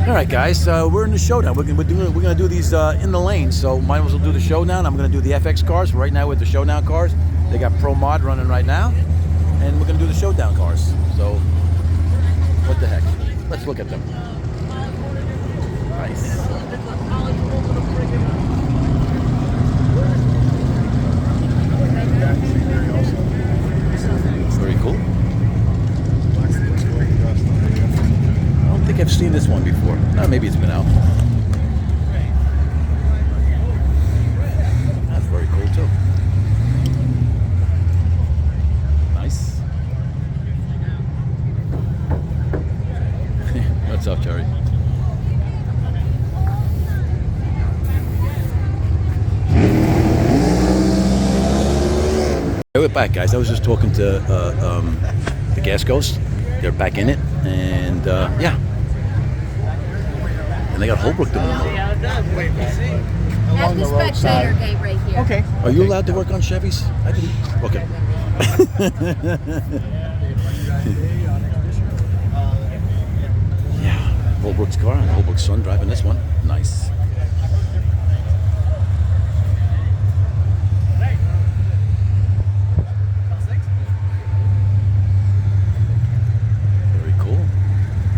All right, guys, we're in the showdown. We're gonna do these in the lane, so might as well do the showdown. I'm gonna do the FX cars right now with the showdown cars. They got Pro Mod running right now, and we're gonna do the showdown cars. So, what the heck? Let's look at them. Nice. Very cool. I don't think I've seen this one before. Maybe it's been out. That's very cool too. Nice. What's up, Terry? We're back, guys. I was just talking to the Gas Ghost. They're back in it, and yeah. And they got Holbrook doing it. That's the spectator gate right here. Okay. Are you allowed to work on Chevys? I didn't. Okay. Yeah. Holbrook's car and Holbrook's son driving this one. Nice.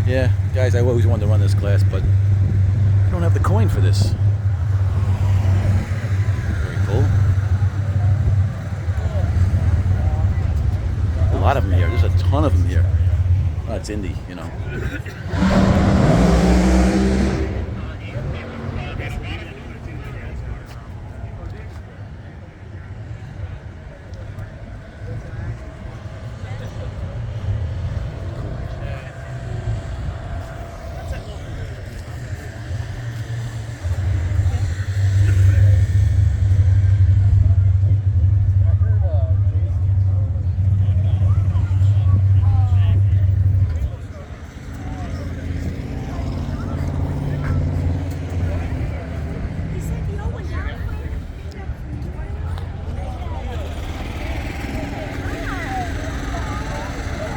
Yeah, guys, I always wanted to run this class, but I don't have the coin for this. Very cool. A lot of them here. There's a ton of them here. Oh, it's Indy, you know.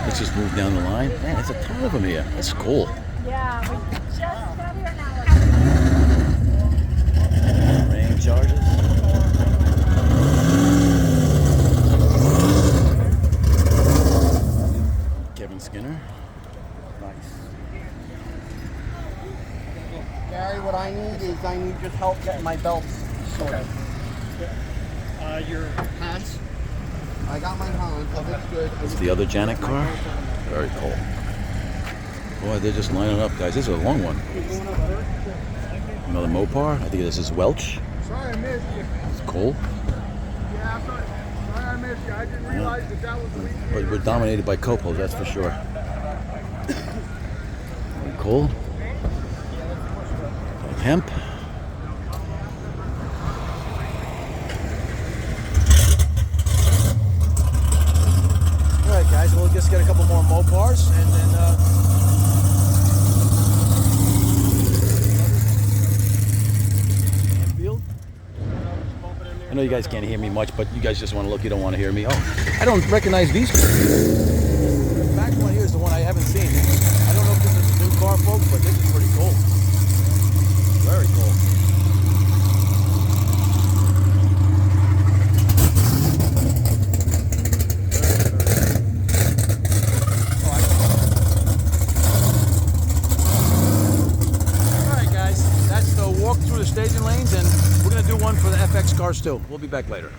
Let's just move down the line. Man, there's a ton of them here. That's cool. Yeah, we just got here now. Rain charges. Kevin Skinner. Nice. Gary, what I need is just help getting my belts sorted. Your hands? I got my hands, so that's good. It's the other Janet car. Very cool. Boy, they're just lining up, guys. This is a long one. Another Mopar. I think this is Welch. Sorry I missed you. It's cool. Yeah, I'm sorry I missed you. I didn't realize that was the weekend. But we're dominated by Copos, that's for sure. Very cool. Hemp. Alright, guys, we'll just get a couple more Mopars and then Anfield. I know you guys can't hear me much, but you guys just want to look, you don't want to hear me. Oh, I don't recognize these. The back one here is the one I haven't seen. I don't know if this is a new car, folks, but this is pretty cool. Very cool. Walk through the staging lanes, and we're going to do one for the FX cars too. We'll be back later.